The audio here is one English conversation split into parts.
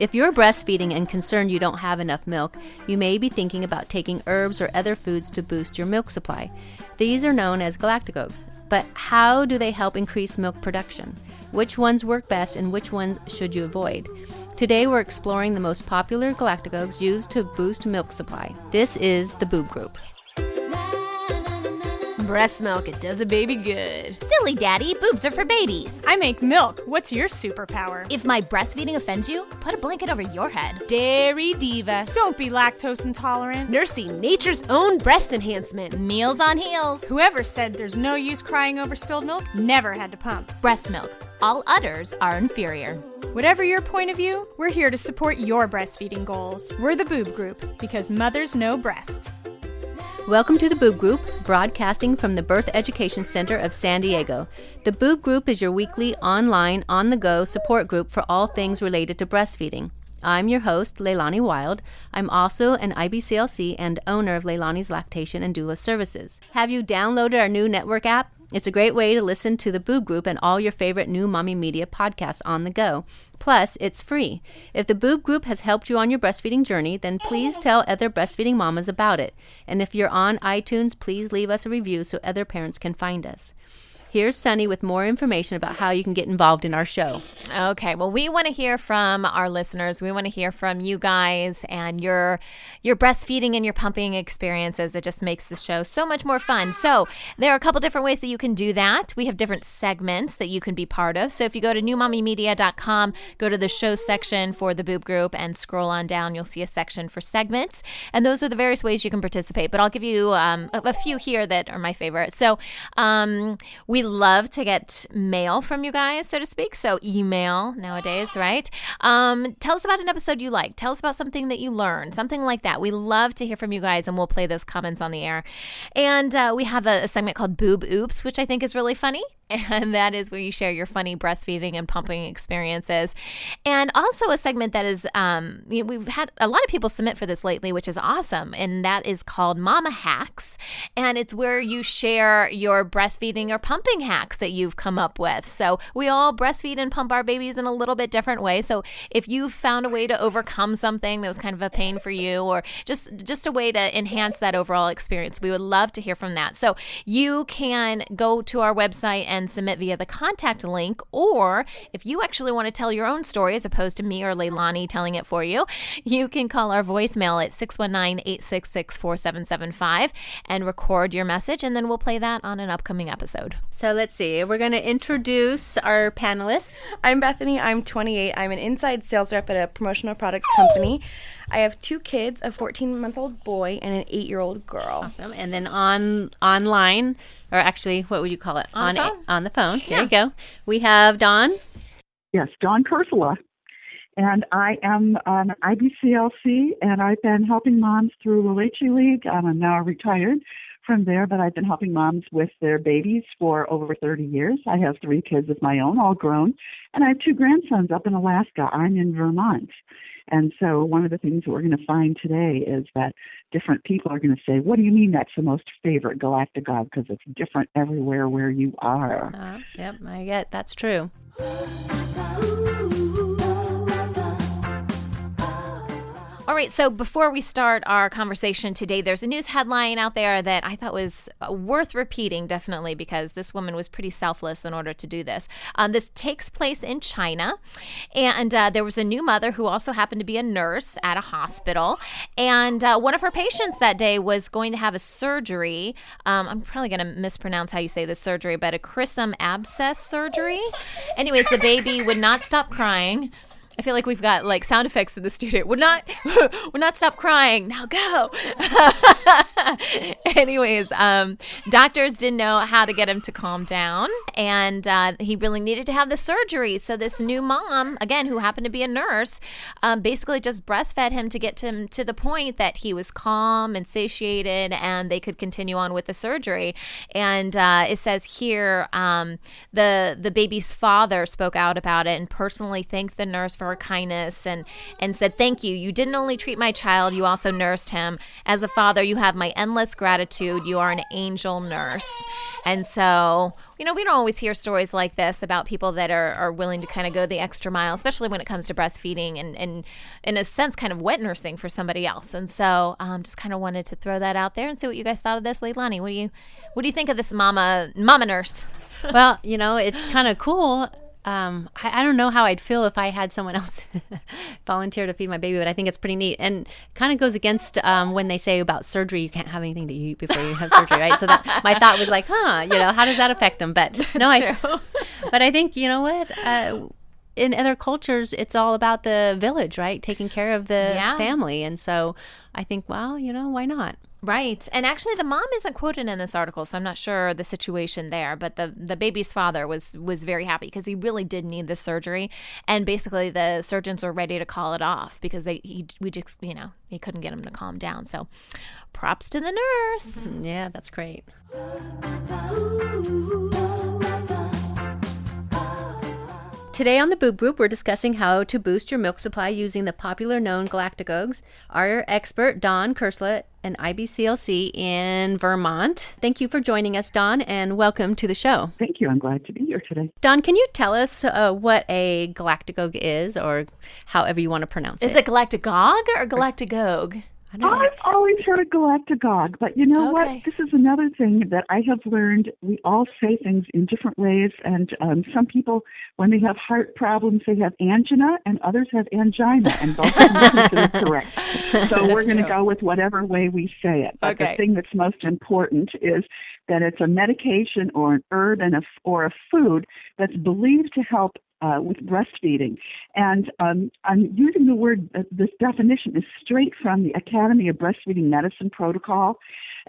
If you're breastfeeding and concerned you don't have enough milk, you may be thinking about taking herbs or other foods to boost your milk supply. These are known as Galactagogues. But how do they help increase milk production? Which ones work best and which ones should you avoid? Today we're exploring the most popular Galactagogues used to boost milk supply. This is the Boob Group. Breast milk, it does a baby good. Silly daddy, boobs are for babies. I make milk. What's your superpower? If my breastfeeding offends you, put a blanket over your head. Dairy diva. Don't be lactose intolerant. Nursing nature's own breast enhancement. Meals on heels. Whoever said there's no use crying over spilled milk never had to pump. Breast milk. All udders are inferior. Whatever your point of view, we're here to support your breastfeeding goals. We're the Boob Group, because mothers know breast. Welcome to the Boob Group, broadcasting from the Birth Education Center of San Diego. The Boob Group is your weekly, online, on-the-go support group for all things related to breastfeeding. I'm your host, Leilani Wild. I'm also an IBCLC and owner of Leilani's Lactation and Doula Services. Have you downloaded our new network app? It's a great way to listen to the Boob Group and all your favorite new mommy media podcasts on the go. Plus, it's free. If the Boob Group has helped you on your breastfeeding journey, then please tell other breastfeeding mamas about it. And if you're on iTunes, please leave us a review so other parents can find us. Here's Sunny with more information about how you can get involved in our show. Okay, well, we want to hear from our listeners. We want to hear from you guys and your breastfeeding and your pumping experiences. It just makes the show so much more fun. So there are a couple different ways that you can do that. We have different segments that you can be part of. So if you go to newmommymedia.com, go to the show section for the Boob Group and scroll on down, you'll see a section for segments. And those are the various ways you can participate. But I'll give you a few here that are my favorite. So we love to get mail from you guys, so to speak. So email nowadays, right? Tell us about an episode you like. Tell us about something that you learned, something like that. We love to hear from you guys, and we'll play those comments on the air. And we have a segment called Boob Oops, which I think is really funny. And that is where you share your funny breastfeeding and pumping experiences. And also a segment that is, we've had a lot of people submit for this lately, which is awesome. And that is called Mama Hacks. And it's where you share your breastfeeding or pumping hacks that you've come up with. So we all breastfeed and pump our babies in a little bit different way. So if you've found a way to overcome something that was kind of a pain for you, or just a way to enhance that overall experience, we would love to hear from that. So you can go to our website and submit via the contact link, or if you actually want to tell your own story as opposed to me or Leilani telling it for you, you can call our voicemail at 619-866-4775 and record your message, and then we'll play that on an upcoming episode. So let's see. We're going to introduce our panelists. I'm Bethany. I'm 28. I'm an inside sales rep at a promotional products company. I have 2 kids, a 14-month-old boy and an 8-year-old girl. Awesome. And then online, or actually, what would you call it? On the phone. There you go. We have Dawn. Yes, Dawn Kursula. And I am an IBCLC, and I've been helping moms through La Leche League. I'm now retired from there, but I've been helping moms with their babies for over 30 years. I have 3 kids of my own, all grown, and I have 2 grandsons up in Alaska. I'm in Vermont. And so one of the things that we're going to find today is that different people are going to say, what do you mean that's the most favorite Galactagogue? Because it's different everywhere where you are. Yep, that's true. All right, so before we start our conversation today, there's a news headline out there that I thought was worth repeating, definitely, because this woman was pretty selfless in order to do this. This takes place in China, and there was a new mother who also happened to be a nurse at a hospital, and one of her patients that day was going to have a surgery. I'm probably going to mispronounce how you say this surgery, but a chrism abscess surgery. Anyways, the baby would not stop crying. I feel like we've got like sound effects in the studio. Would not stop crying. Now go. Anyways, doctors didn't know how to get him to calm down, and he really needed to have the surgery. So this new mom, again, who happened to be a nurse, basically just breastfed him to get him to the point that he was calm and satiated, and they could continue on with the surgery. And it says here, the baby's father spoke out about it and personally thanked the nurse for her kindness and said, thank you. You didn't only treat my child, you also nursed him. As a father, you have my endless gratitude. You are an angel nurse. And so, we don't always hear stories like this about people that are willing to kind of go the extra mile, especially when it comes to breastfeeding and in a sense, kind of wet nursing for somebody else. And so just kind of wanted to throw that out there and see what you guys thought of this. Leilani, what do you think of this mama nurse? Well, it's kind of cool. I don't know how I'd feel if I had someone else volunteer to feed my baby, but I think it's pretty neat, and kind of goes against when they say about surgery, you can't have anything to eat before you have surgery, right? So that my thought was like, how does that affect them? But no, but I think, what? In other cultures, it's all about the village, right? Taking care of the family. And so I think, well, why not? Right. And actually, the mom isn't quoted in this article, so I'm not sure the situation there. But the baby's father was very happy because he really did need the surgery. And basically, the surgeons were ready to call it off because he couldn't get him to calm down. So props to the nurse. Yeah, that's great. Today on the Boob Group, we're discussing how to boost your milk supply using the popular known Galactagogues. Our expert, Dawn Kersla, an IBCLC in Vermont. Thank you for joining us, Dawn, and welcome to the show. Thank you. I'm glad to be here today. Dawn, can you tell us what a Galactagogue is, or however you want to pronounce it? Is it Galactagogue or Galactagogue? I've always heard of Galactagogue, but you know what? This is another thing that I have learned. We all say things in different ways, and some people, when they have heart problems, they have angina, and others have angina, and both of them are considered correct. So we're going to go with whatever way we say it. But the thing that's most important is that it's a medication or an herb or a food that's believed to help with breastfeeding. And I'm using the word, this definition is straight from the Academy of Breastfeeding Medicine protocol.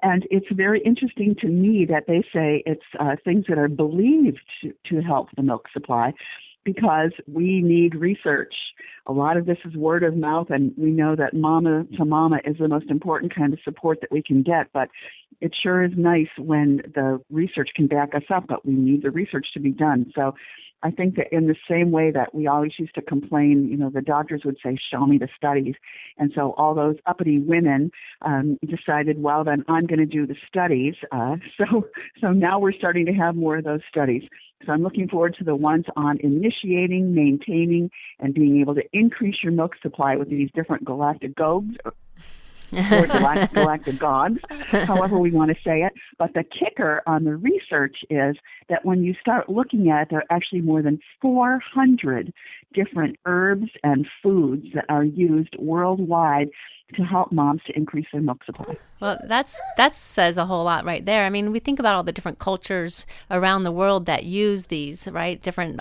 And it's very interesting to me that they say it's things that are believed to help the milk supply, because we need research. A lot of this is word of mouth, and we know that mama to mama is the most important kind of support that we can get, but it sure is nice when the research can back us up, but we need the research to be done. So I think that in the same way that we always used to complain, the doctors would say, show me the studies. And so all those uppity women decided, well, then I'm going to do the studies. So now we're starting to have more of those studies. So I'm looking forward to the ones on initiating, maintaining, and being able to increase your milk supply with these different Galactagogues or Galactagogues, however we want to say it. But the kicker on the research is that when you start looking at it, there are actually more than 400 different herbs and foods that are used worldwide to help moms to increase their milk supply. Well, that says a whole lot right there. I mean, we think about all the different cultures around the world that use these, right? Different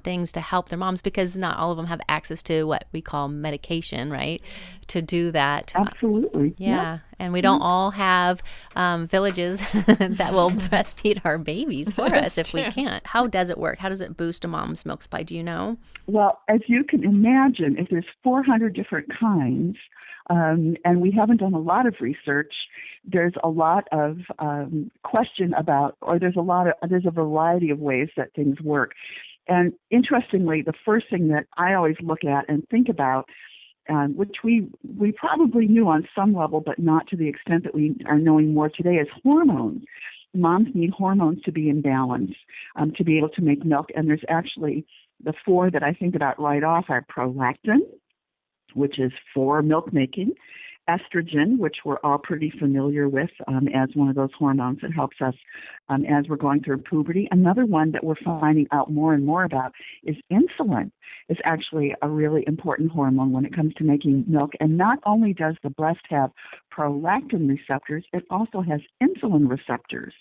things to help their moms, because not all of them have access to what we call medication, right? To do that. Absolutely. Yeah. Yep. And we don't all have villages that will breastfeed our babies for us if we can't. How does it work? How does it boost a mom's milk supply? Do you know? Well, as you can imagine, if there's 400 different kinds, and we haven't done a lot of research, there's a lot of question about, or there's a variety of ways that things work. And interestingly, the first thing that I always look at and think about, which we probably knew on some level, but not to the extent that we are knowing more today, is hormones. Moms need hormones to be in balance, to be able to make milk. And there's actually the four that I think about right off are prolactin, which is for milk making, estrogen, which we're all pretty familiar with as one of those hormones that helps us as we're going through puberty. Another one that we're finding out more and more about is insulin. Is actually a really important hormone when it comes to making milk. And not only does the breast have prolactin receptors, it also has insulin receptors.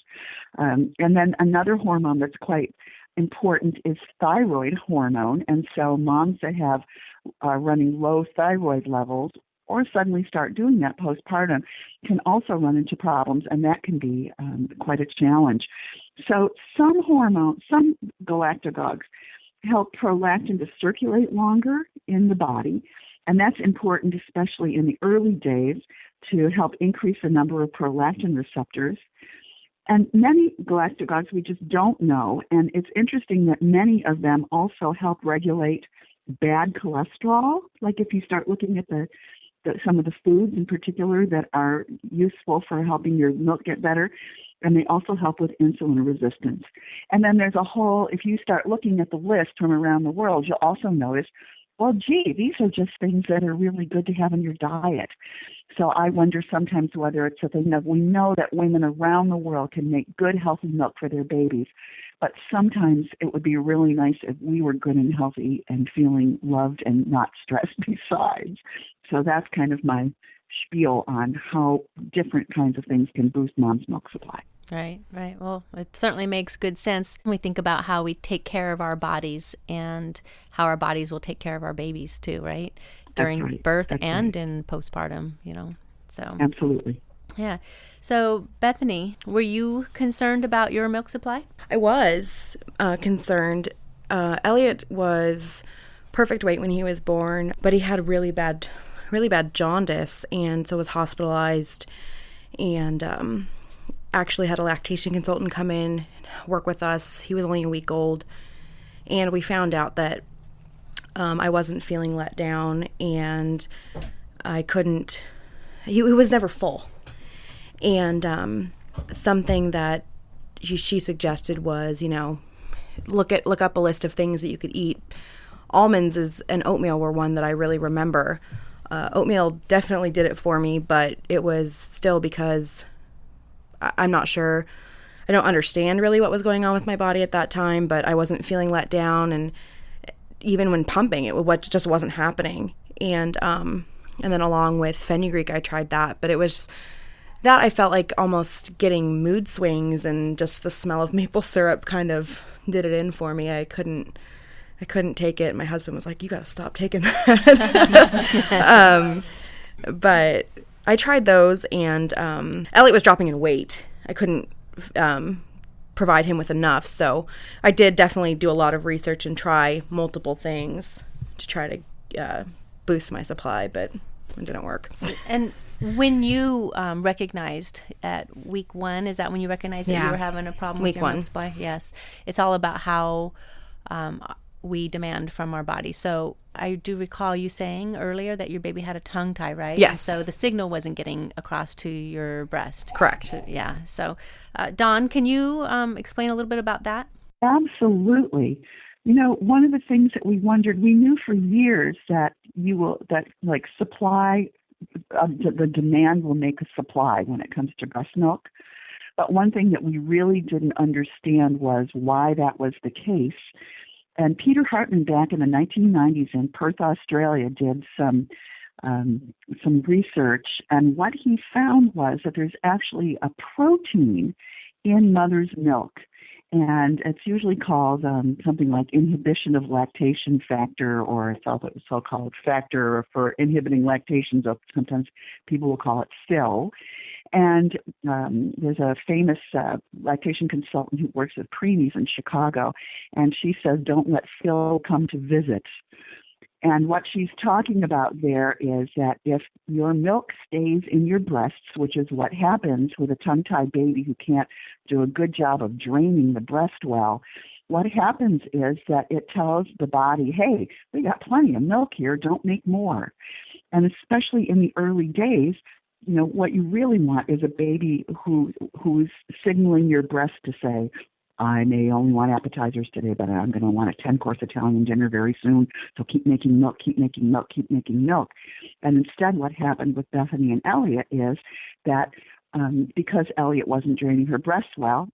And then another hormone that's quite important is thyroid hormone. And so moms that have running low thyroid levels or suddenly start doing that postpartum can also run into problems, and that can be quite a challenge. So some hormones, some galactagogues, help prolactin to circulate longer in the body, and that's important especially in the early days to help increase the number of prolactin receptors. And many galactagogues we just don't know, and it's interesting that many of them also help regulate bad cholesterol. Like if you start looking at some of the foods in particular that are useful for helping your milk get better, and they also help with insulin resistance. And then there's if you start looking at the list from around the world, you'll also notice, well, gee, these are just things that are really good to have in your diet. So I wonder sometimes whether it's a thing that we know that women around the world can make good, healthy milk for their babies, but sometimes it would be really nice if we were good and healthy and feeling loved and not stressed besides. So that's kind of my spiel on how different kinds of things can boost mom's milk supply. Right. Well, it certainly makes good sense when we think about how we take care of our bodies and how our bodies will take care of our babies too, right? During birth and in postpartum, So Absolutely. Yeah. So, Bethany, were you concerned about your milk supply? I was concerned. Elliot was perfect weight when he was born, but he had really bad jaundice, and so was hospitalized, and actually had a lactation consultant come in, work with us. He was only a week old, and we found out that I wasn't feeling let down, and I couldn't, he was never full. And something that she suggested was, look up a list of things that you could eat. Almonds and oatmeal were one that I really remember. Oatmeal definitely did it for me, but it was still because I'm not sure. I don't understand really what was going on with my body at that time, but I wasn't feeling let down, and even when pumping, it just wasn't happening. And then along with fenugreek, I tried that, but it was that I felt like almost getting mood swings, and just the smell of maple syrup kind of did it in for me. I couldn't take it. My husband was like, "You got to stop taking that." But I tried those, and Elliot was dropping in weight. I couldn't provide him with enough, so I did definitely do a lot of research and try multiple things to try to boost my supply, but it didn't work. And when you recognized at week 1, is that when you recognized that you were having a problem with your milk supply? Yes. It's all about how we demand from our body. So I do recall you saying earlier that your baby had a tongue tie, right? Yes. And so the signal wasn't getting across to your breast. Correct. Yeah. So Dawn, can you explain a little bit about that? Absolutely. One of the things that we wondered, we knew for years that supply, the demand will make a supply when it comes to breast milk. But one thing that we really didn't understand was why that was the case. And Peter Hartman back in the 1990s in Perth, Australia, did some research, and what he found was that there's actually a protein in mother's milk, and it's usually called something like inhibition of lactation factor, or it's also so-called factor for inhibiting lactation, so sometimes people will call it FIL. And there's a famous lactation consultant who works with preemies in Chicago, and she says, "Don't let Phil come to visit." And what she's talking about there is that if your milk stays in your breasts, which is what happens with a tongue-tied baby who can't do a good job of draining the breast well, what happens is that it tells the body, hey, we got plenty of milk here, don't make more. And especially in the early days, what you really want is a baby who's signaling your breast to say, I may only want appetizers today, but I'm going to want a 10-course Italian dinner very soon, so keep making milk, keep making milk, keep making milk. And instead what happened with Bethany and Elliot is that because Elliot wasn't draining her breast well,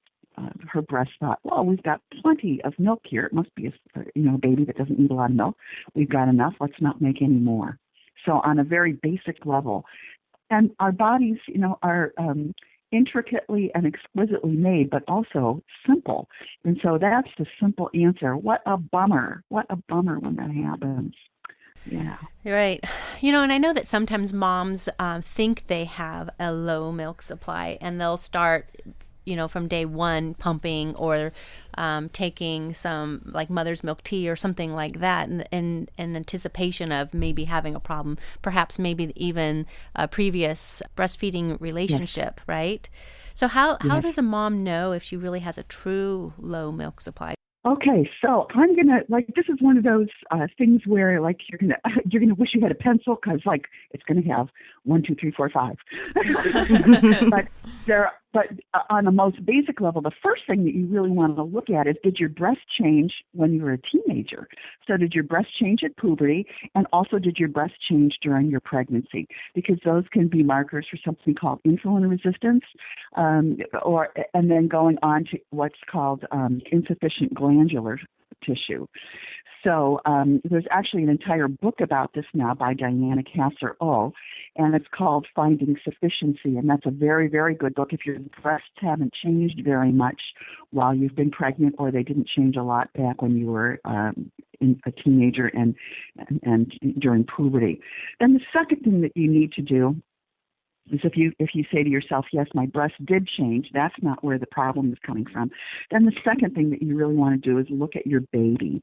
her breast thought, well, we've got plenty of milk here. It must be a baby that doesn't need a lot of milk. We've got enough. Let's not make any more. So on a very basic level, and our bodies, are intricately and exquisitely made, but also simple. And so that's the simple answer. What a bummer. What a bummer when that happens. Yeah. Right. And I know that sometimes moms think they have a low milk supply, and they'll start, from day 1 pumping or taking some like mother's milk tea or something like that in anticipation of maybe having a problem, perhaps maybe even a previous breastfeeding relationship, yes. Right? So how does a mom know if she really has a true low milk supply? Okay, so I'm gonna this is one of those things where you're gonna wish you had a pencil because it's gonna have 1, 2, 3, 4, 5. but on the most basic level, the first thing that you really want to look at is, did your breast change when you were a teenager? So did your breast change at puberty, and also did your breast change during your pregnancy? Because those can be markers for something called insulin resistance, and then going on to what's called insufficient glandular tissue. So there's actually an entire book about this now by Diana Kasser-O, and it's called Finding Sufficiency, and that's a very, very good book if your breasts haven't changed very much while you've been pregnant, or they didn't change a lot back when you were a teenager and during puberty. Then the second thing that you need to do is if you say to yourself, yes, my breast did change, that's not where the problem is coming from. Then the second thing that you really want to do is look at your baby.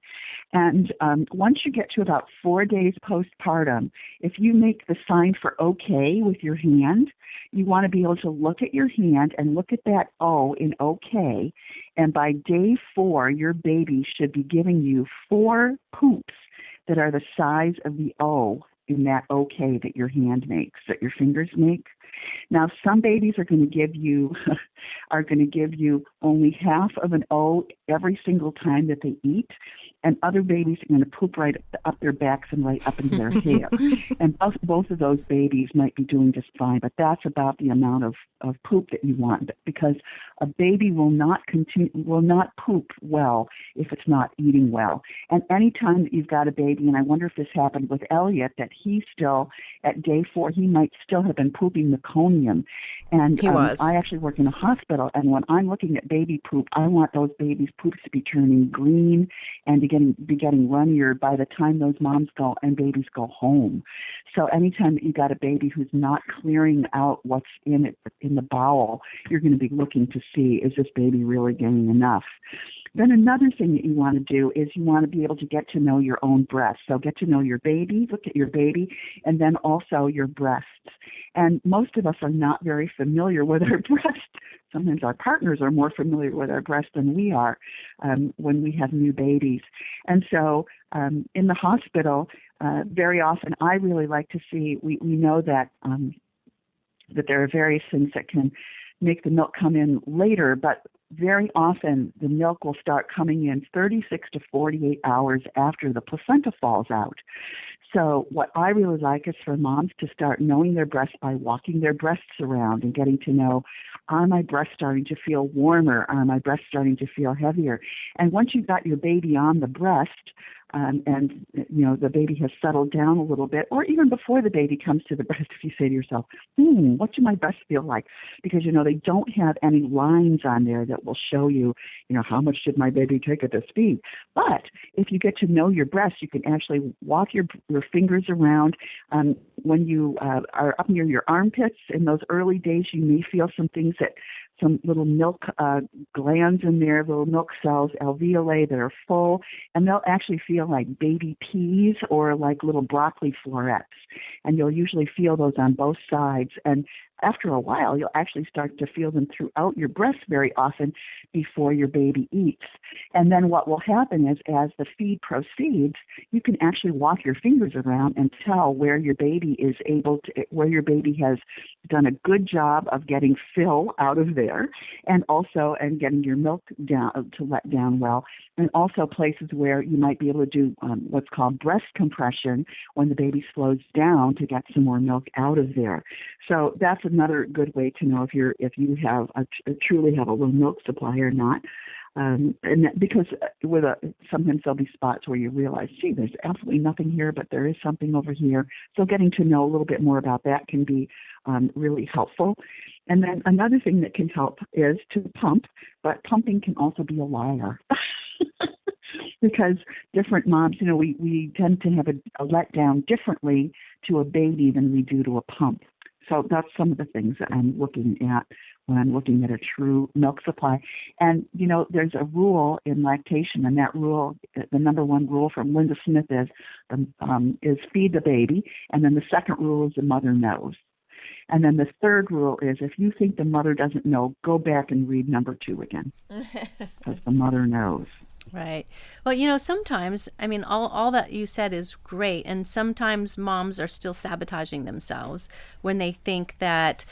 And once you get to about 4 days postpartum, if you make the sign for okay with your hand, you want to be able to look at your hand and look at that O in okay. And by day 4, your baby should be giving you 4 poops that are the size of the O in that okay that your hand makes, that your fingers make. Now, some babies are going to give you only half of an O every single time that they eat, and other babies are going to poop right up their backs and right up into their hair. And both of those babies might be doing just fine, but that's about the amount of poop that you want, because a baby will not poop well if it's not eating well. And any time that you've got a baby, and I wonder if this happened with Elliot, that he still, at day 4, he might still have been pooping meconium. And he was. I actually work in a hospital, and when I'm looking at baby poop, I want those babies' poops to be turning green and be getting runnier by the time those moms go and babies go home. So anytime that you got a baby who's not clearing out what's in the bowel, you're going to be looking to see, is this baby really getting enough? Then another thing that you want to do is you want to be able to get to know your own breast. So get to know your baby, look at your baby, and then also your breasts. And most of us are not very familiar with our breasts. Sometimes our partners are more familiar with our breasts than we are when we have new babies. And so in the hospital, very often I really like to see, we know that there are various things that can make the milk come in later, but very often the milk will start coming in 36 to 48 hours after the placenta falls out. So what I really like is for moms to start knowing their breasts by walking their breasts around and getting to know, are my breasts starting to feel warmer? Are my breasts starting to feel heavier? And once you've got your baby on the breast, and the baby has settled down a little bit, or even before the baby comes to the breast, if you say to yourself, what do my breasts feel like? Because they don't have any lines on there that will show you, how much did my baby take at this feed. But if you get to know your breasts, you can actually walk your fingers around. When you are up near your armpits in those early days, you may feel some little milk glands in there, little milk cells, alveoli that are full, and they'll actually feel like baby peas or like little broccoli florets. And you'll usually feel those on both sides. And after a while, you'll actually start to feel them throughout your breast very often before your baby eats. And then what will happen is, as the feed proceeds, you can actually walk your fingers around and tell where your baby has done a good job of getting fill out of there, and getting your milk down to let down well, and also places where you might be able to do what's called breast compression when the baby slows down to get some more milk out of there. So that's another good way to know if you have truly have a low milk supply or not. Because sometimes there'll be spots where you realize, gee, there's absolutely nothing here, but there is something over here. So getting to know a little bit more about that can be really helpful. And then another thing that can help is to pump, but pumping can also be a liar. Because different moms, we tend to have a letdown differently to a baby than we do to a pump. So that's some of the things that I'm looking at when I'm looking at a true milk supply. And, there's a rule in lactation, and that rule, the number one rule from Linda Smith is feed the baby. And then the second rule is the mother knows. And then the third rule is, if you think the mother doesn't know, go back and read number 2 again, because the mother knows. Right. Well, sometimes, I mean, all that you said is great. And sometimes moms are still sabotaging themselves when they think that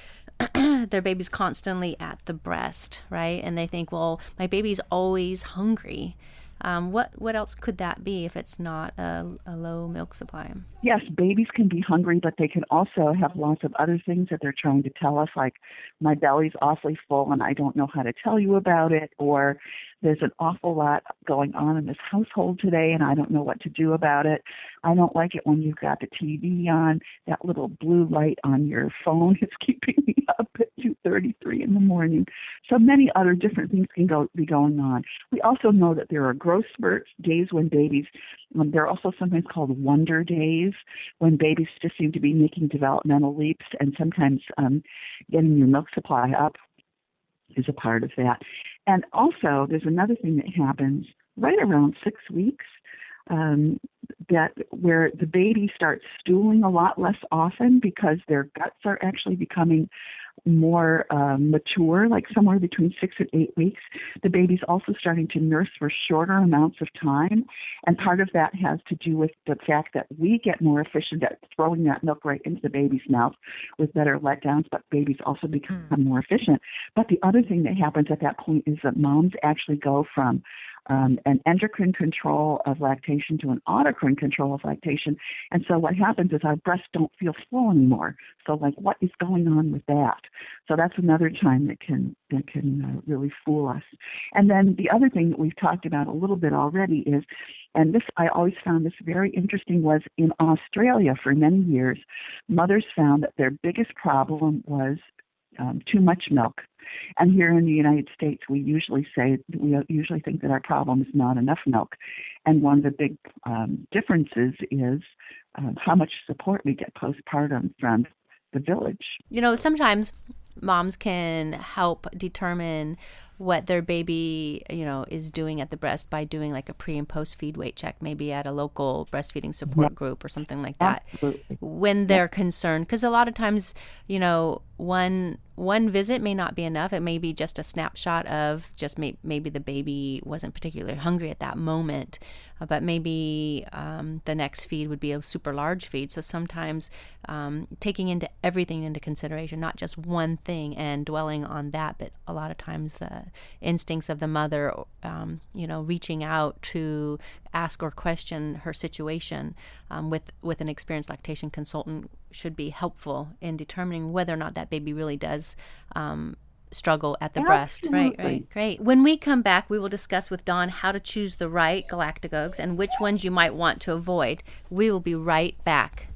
their baby's constantly at the breast, right? And they think, well, my baby's always hungry. What else could that be if it's not a low milk supply? Yes, babies can be hungry, but they can also have lots of other things that they're trying to tell us, like my belly's awfully full and I don't know how to tell you about it, or there's an awful lot going on in this household today and I don't know what to do about it. I don't like it when you've got the TV on. That little blue light on your phone is keeping me up at 2:33 in the morning. So many other different things can be going on. We also know that there are growth spurts, days when babies, they're also sometimes called wonder days, when babies just seem to be making developmental leaps, and sometimes getting your milk supply up is a part of that. And also, there's another thing that happens right around 6 weeks, that where the baby starts stooling a lot less often because their guts are actually becoming more mature, like somewhere between 6 and 8 weeks. The baby's also starting to nurse for shorter amounts of time, and part of that has to do with the fact that we get more efficient at throwing that milk right into the baby's mouth with better letdowns, but babies also become more efficient. But the other thing that happens at that point is that moms actually go from an endocrine control of lactation to an autocrine control of lactation. And so what happens is our breasts don't feel full anymore. So like, what is going on with that? So that's another time that can really fool us. And then the other thing that we've talked about a little bit already is, and this, I always found this very interesting, was in Australia for many years, mothers found that their biggest problem was too much milk. And here in the United States, we usually think that our problem is not enough milk. And one of the big differences is how much support we get postpartum from the village. Sometimes moms can help determine what their baby, is doing at the breast by doing like a pre and post feed weight check, maybe at a local breastfeeding support group or something like that. Absolutely. When they're concerned, because a lot of times, one visit may not be enough. It may be just a snapshot of just maybe the baby wasn't particularly hungry at that moment, but maybe the next feed would be a super large feed. So sometimes taking everything into consideration, not just one thing and dwelling on that, but a lot of times the instincts of the mother, reaching out to ask or question her situation with an experienced lactation consultant should be helpful in determining whether or not that baby really does struggle at the breast. Right. Great. When we come back, we will discuss with Dawn how to choose the right Galactagogues and which ones you might want to avoid. We will be right back.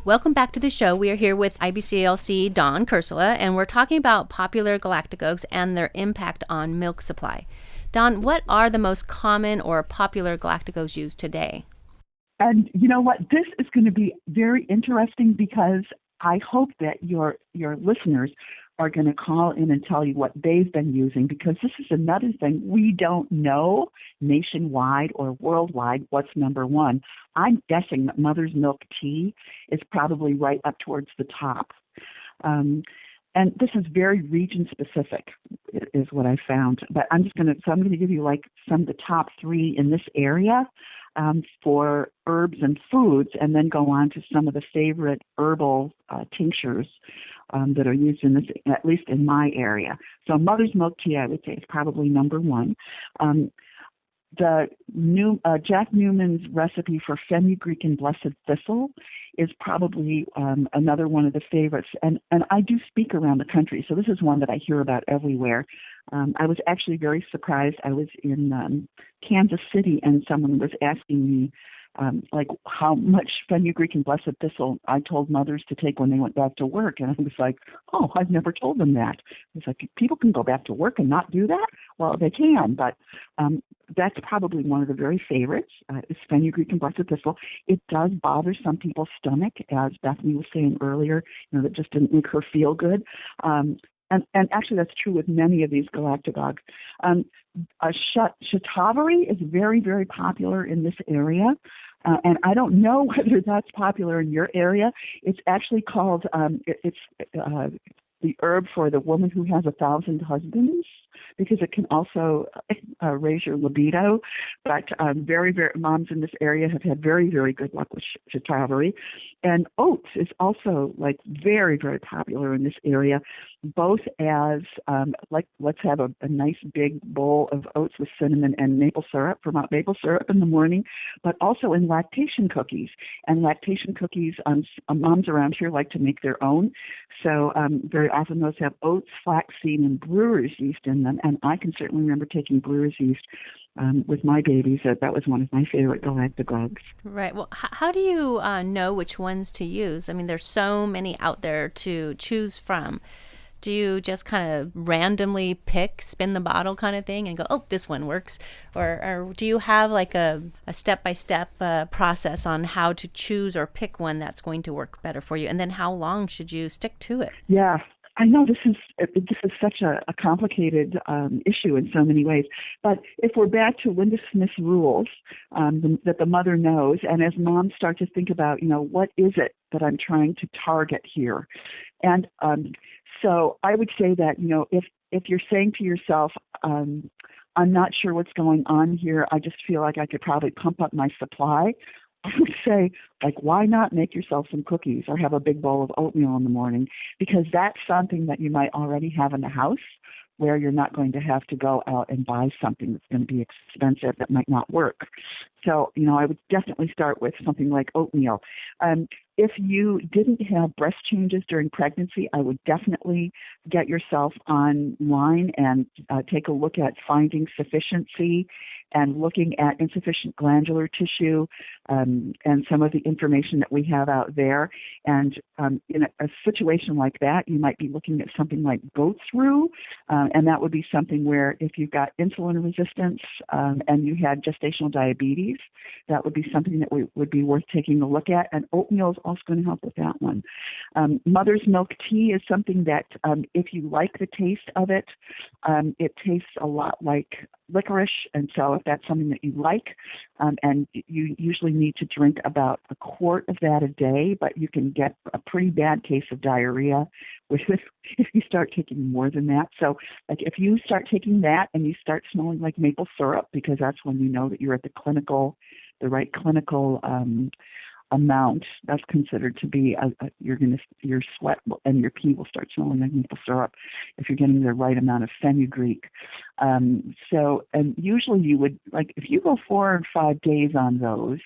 Welcome back to the show. We are here with IBCLC Dawn Kursula, and we're talking about popular Galactagogues and their impact on milk supply. Dawn, what are the most common or popular Galactagogues used today? And you know what? This is going to be very interesting because I hope that your listeners are going to call in and tell you what they've been using, because this is another thing we don't know nationwide or worldwide what's number one. I'm guessing that mother's milk tea is probably right up towards the top. And this is very region specific, is what I found. But I'm going to give you like some of the top three in this area for herbs and foods, and then go on to some of the favorite herbal tinctures that are used in this, at least in my area. So mother's milk tea, I would say, is probably number one. Jack Newman's recipe for fenugreek and blessed thistle is probably another one of the favorites. And I do speak around the country, so this is one that I hear about everywhere. I was actually very surprised. I was in Kansas City, and someone was asking me how much fenugreek and blessed thistle I told mothers to take when they went back to work. And I was like, oh, I've never told them that. It's like, people can go back to work and not do that? Well, they can, but that's probably one of the very favorites, is fenugreek and blessed thistle. It does bother some people's stomach, as Bethany was saying earlier, that just didn't make her feel good. And actually, that's true with many of these Galactagogues. Shatavari is very, very popular in this area. And I don't know whether that's popular in your area. It's actually called, the herb for the woman who has 1,000 husbands, because it can also raise your libido. But very, very moms in this area have had very, very good luck with shatavari. And oats is also like very, very popular in this area, both as like let's have a nice big bowl of oats with cinnamon and maple syrup, Vermont maple syrup in the morning, but also in lactation cookies. And lactation cookies, moms around here like to make their own. So very often those have oats, flaxseed, and brewer's yeast in them. And I can certainly remember taking brewer's yeast with my babies. That was one of my favorite Galactagogues. Right. Well, how do you know which ones to use? I mean, there's so many out there to choose from. Do you just kind of randomly pick, spin the bottle kind of thing and go, oh, this one works? Or do you have like a step-by-step process on how to choose or pick one that's going to work better for you? And then how long should you stick to it? Yeah. I know this is such a complicated issue in so many ways, but if we're back to Linda Smith's rules that the mother knows, and as moms start to think about, what is it that I'm trying to target here? And so I would say that, if you're saying to yourself, I'm not sure what's going on here, I just feel like I could probably pump up my supply, I would say, why not make yourself some cookies or have a big bowl of oatmeal in the morning? Because that's something that you might already have in the house where you're not going to have to go out and buy something that's going to be expensive that might not work. So, I would definitely start with something like oatmeal. If you didn't have breast changes during pregnancy, I would definitely get yourself online and take a look at finding sufficiency and looking at insufficient glandular tissue and some of the information that we have out there. And in a situation like that, you might be looking at something like goat's rue, and that would be something where if you've got insulin resistance and you had gestational diabetes, that would be something that would be worth taking a look at. And oatmeal is also going to help with that one. Mother's milk tea is something that if you like the taste of it, it tastes a lot like licorice. And so if that's something that you like, and you usually need to drink about a quart of that a day, but you can get a pretty bad case of diarrhea if you start taking more than that. So if you start taking that and you start smelling like maple syrup, because that's when you know that you're at the right clinical amount, that's considered to be your sweat and your pee will start smelling like maple syrup if you're getting the right amount of fenugreek. And usually you would, if you go 4 or 5 days on those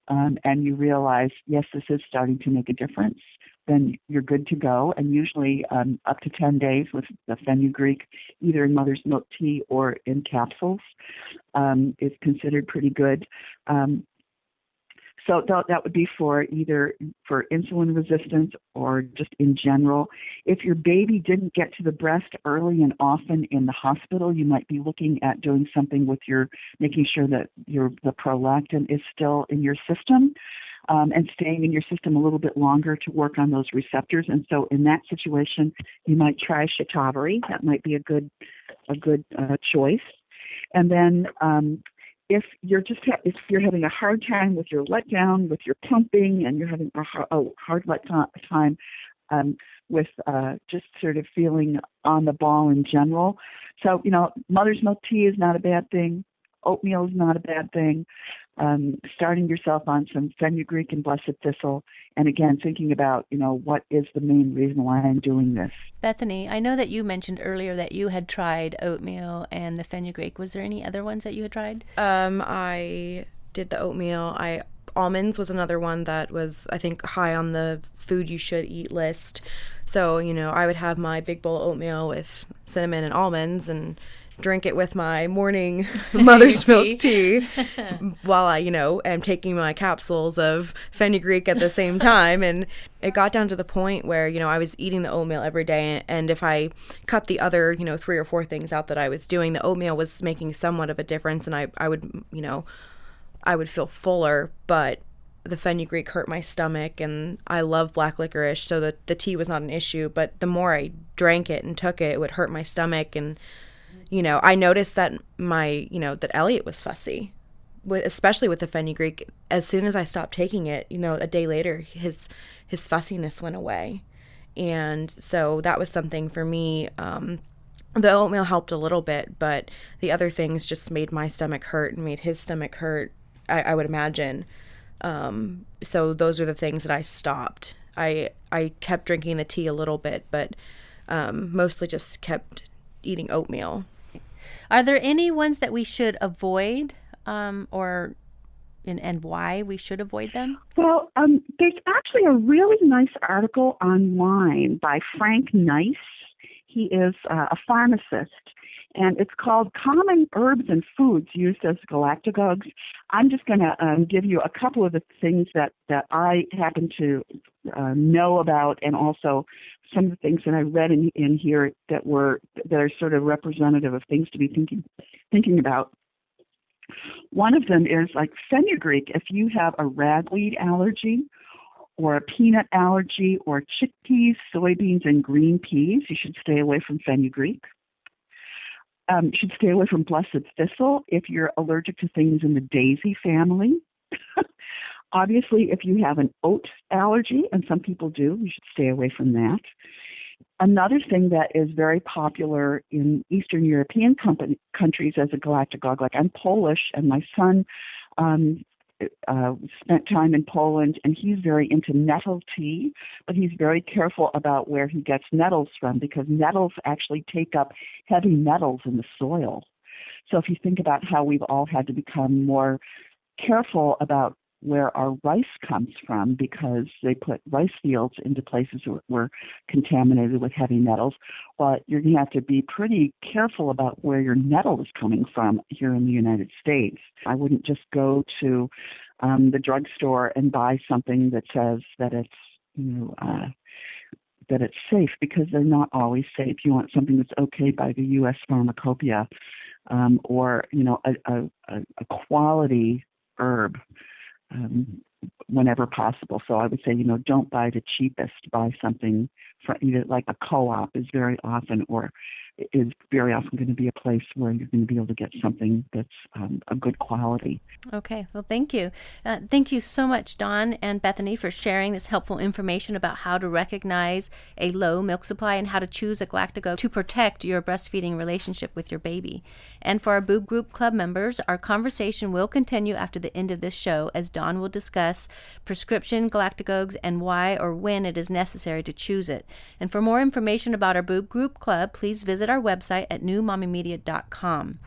and you realize, yes, this is starting to make a difference, then you're good to go. And usually up to 10 days with the fenugreek, either in mother's milk tea or in capsules, is considered pretty good. So that would be for either for insulin resistance or just in general. If your baby didn't get to the breast early and often in the hospital, you might be looking at doing something with making sure that the prolactin is still in your system and staying in your system a little bit longer to work on those receptors. And so in that situation, you might try shatavari. That might be a good choice. And then if you're having a hard time with your letdown, with your pumping, and you're having a hard time with just sort of feeling on the ball in general. So, mother's milk tea is not a bad thing. Oatmeal is not a bad thing. Starting yourself on some fenugreek and blessed thistle, and again, thinking about, what is the main reason why I'm doing this. Bethany, I know that you mentioned earlier that you had tried oatmeal and the fenugreek. Was there any other ones that you had tried? I did the oatmeal. Almonds was another one that was, I think, high on the food you should eat list. So, I would have my big bowl of oatmeal with cinnamon and almonds and drink it with my morning mother's milk tea while I, am taking my capsules of fenugreek at the same time. And it got down to the point where, I was eating the oatmeal every day. And if I cut the other, 3 or 4 things out that I was doing, the oatmeal was making somewhat of a difference. And I would, I would feel fuller, but the fenugreek hurt my stomach, and I love black licorice, so the tea was not an issue. But the more I drank it and took it, it would hurt my stomach. And I noticed that that Elliot was fussy, especially with the fenugreek. As soon as I stopped taking it, a day later, his fussiness went away. And so that was something for me. The oatmeal helped a little bit, but the other things just made my stomach hurt and made his stomach hurt, I would imagine. So those are the things that I stopped. I kept drinking the tea a little bit, but mostly just kept eating oatmeal. Are there any ones that we should avoid, and why we should avoid them? Well, there's actually a really nice article online by Frank Nice. He is a pharmacist, and it's called Common Herbs and Foods Used as Galactagogues. I'm just going to give you a couple of the things that I happen to know about, and also some of the things that I read in here that are sort of representative of things to be thinking about. One of them is like fenugreek. If you have a ragweed allergy or a peanut allergy or chickpeas, soybeans, and green peas, you should stay away from fenugreek. You should stay away from blessed thistle if you're allergic to things in the daisy family. Obviously, if you have an oat allergy, and some people do, you should stay away from that. Another thing that is very popular in Eastern European countries as a galactagogue, like I'm Polish, and my son spent time in Poland, and he's very into nettle tea, but he's very careful about where he gets nettles from, because nettles actually take up heavy metals in the soil. So if you think about how we've all had to become more careful about where our rice comes from, because they put rice fields into places that were contaminated with heavy metals, well, you're going to have to be pretty careful about where your nettle is coming from here in the United States. I wouldn't just go to the drugstore and buy something that says that it's, that it's safe, because they're not always safe. You want something that's okay by the U.S. Pharmacopoeia, or a quality herb. Whenever possible. So I would say, don't buy the cheapest. Buy something from either like a co-op is very often going to be a place where you're going to be able to get something that's a good quality. Okay, well, thank you. Thank you so much, Dawn and Bethany, for sharing this helpful information about how to recognize a low milk supply and how to choose a galactagogue to protect your breastfeeding relationship with your baby. And for our Boob Group Club members, our conversation will continue after the end of this show, as Dawn will discuss prescription galactagogues and why or when it is necessary to choose it. And for more information about our Boob Group Club, please visit our website at newmommymedia.com.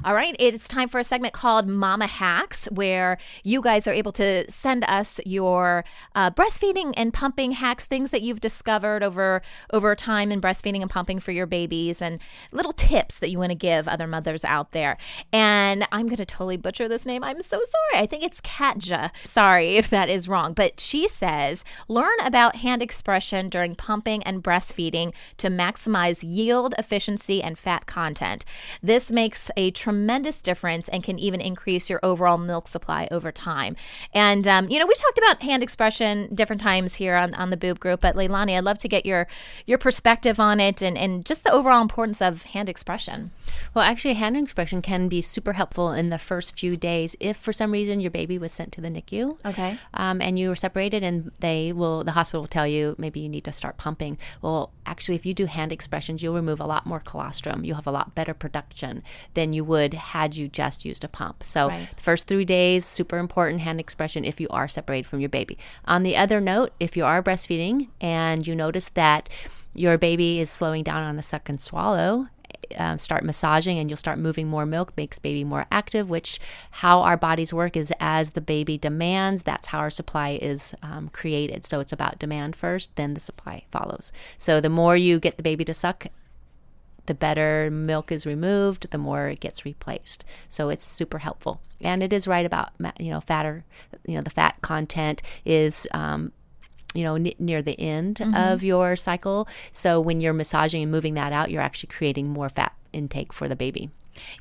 All right, it's time for a segment called Mama Hacks, where you guys are able to send us your breastfeeding and pumping hacks, things that you've discovered over time in breastfeeding and pumping for your babies, and little tips that you want to give other mothers out there. And I'm going to totally butcher this name. I'm so sorry. I think it's Katja. Sorry if that is wrong. But she says, learn about hand expression during pumping and breastfeeding to maximize yield, efficiency, and fat content. This makes a tremendous difference and can even increase your overall milk supply over time. And, we've talked about hand expression different times here on the Boob Group, but Leilani, I'd love to get your perspective on it and just the overall importance of hand expression. Well, actually, hand expression can be super helpful in the first few days if for some reason your baby was sent to the NICU. Okay. And you were separated, and the hospital will tell you maybe you need to start pumping. Well, actually, if you do hand expressions, you'll remove a lot more colostrum. You'll have a lot better production than you would had you just used a pump. So right. The first 3 days, super important hand expression if you are separated from your baby. On the other note, if you are breastfeeding and you notice that your baby is slowing down on the suck and swallow, start massaging and you'll start moving more milk, makes baby more active, which how our bodies work is as the baby demands, that's how our supply is created. So it's about demand first, then the supply follows. So the more you get the baby to suck, the better milk is removed, the more it gets replaced. So it's super helpful. And it is right about, fatter, the fat content is, near the end of your cycle. So when you're massaging and moving that out, you're actually creating more fat intake for the baby.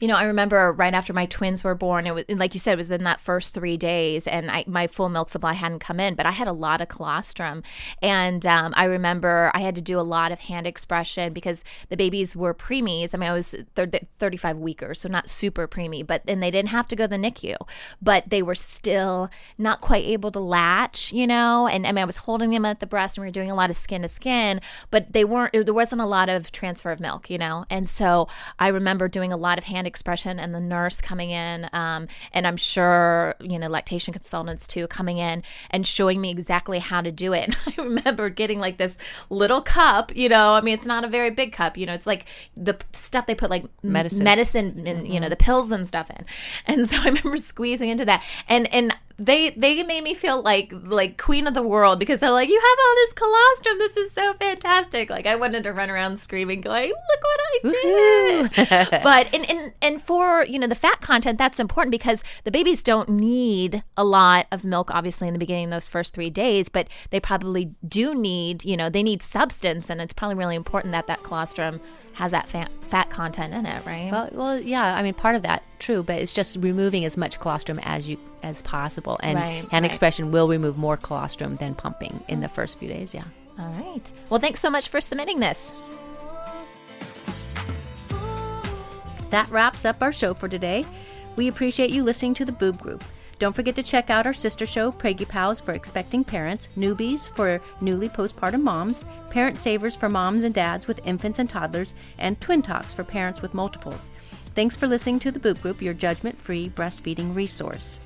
I remember right after my twins were born, it was like you said, it was in that first 3 days, and my full milk supply hadn't come in, but I had a lot of colostrum. And I remember I had to do a lot of hand expression because the babies were preemies. I mean, I was 35 weekers, so not super preemie, and they didn't have to go to the NICU, but they were still not quite able to latch, and I mean, I was holding them at the breast and we were doing a lot of skin to skin, but there wasn't a lot of transfer of milk, and so I remember doing a lot of hand expression and the nurse coming in, and I'm sure, lactation consultants too, coming in and showing me exactly how to do it. And I remember getting like this little cup, I mean, it's not a very big cup, it's like the stuff they put like medicine and, the pills and stuff in. And so I remember squeezing into that, and they made me feel like queen of the world because they're like, you have all this colostrum. This is so fantastic. Like I wanted to run around screaming, like, look what I did. But and for, the fat content, that's important because the babies don't need a lot of milk, obviously, in the beginning, those first 3 days, but they probably do need, they need substance. And it's probably really important that colostrum has that fat content in it, right? Well, yeah. I mean, part of that, true, but it's just removing as much colostrum as possible. And hand expression will remove more colostrum than pumping in the first few days, yeah. All right. Well, thanks so much for submitting this. That wraps up our show for today. We appreciate you listening to the Boob Group. Don't forget to check out our sister show, Preggy Pals for expecting parents, Newbies for newly postpartum moms, Parent Savers for moms and dads with infants and toddlers, and Twin Talks for parents with multiples. Thanks for listening to the Boob Group, your judgment-free breastfeeding resource.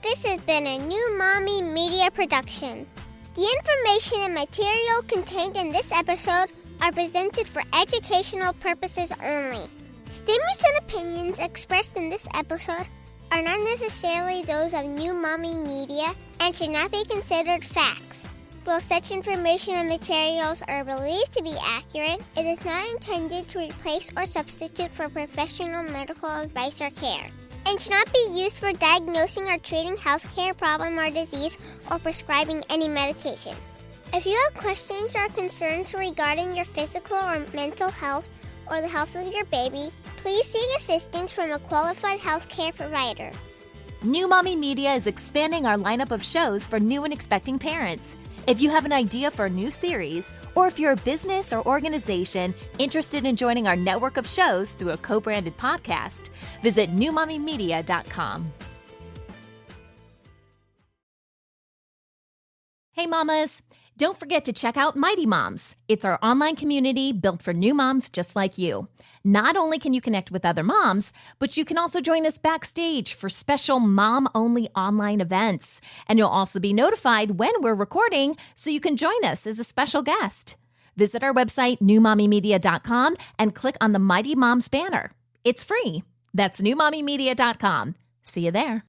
This has been a New Mommy Media production. The information and material contained in this episode are presented for educational purposes only. Statements and opinions expressed in this episode are not necessarily those of New Mommy Media and should not be considered facts. While such information and materials are believed to be accurate, it is not intended to replace or substitute for professional medical advice or care, and should not be used for diagnosing or treating healthcare problem or disease or prescribing any medication. If you have questions or concerns regarding your physical or mental health or the health of your baby, please seek assistance from a qualified healthcare provider. New Mommy Media is expanding our lineup of shows for new and expecting parents. If you have an idea for a new series, or if you're a business or organization interested in joining our network of shows through a co-branded podcast, visit newmommymedia.com. Hey mamas! Don't forget to check out Mighty Moms. It's our online community built for new moms just like you. Not only can you connect with other moms, but you can also join us backstage for special mom-only online events. And you'll also be notified when we're recording so you can join us as a special guest. Visit our website, newmommymedia.com, and click on the Mighty Moms banner. It's free. That's newmommymedia.com. See you there.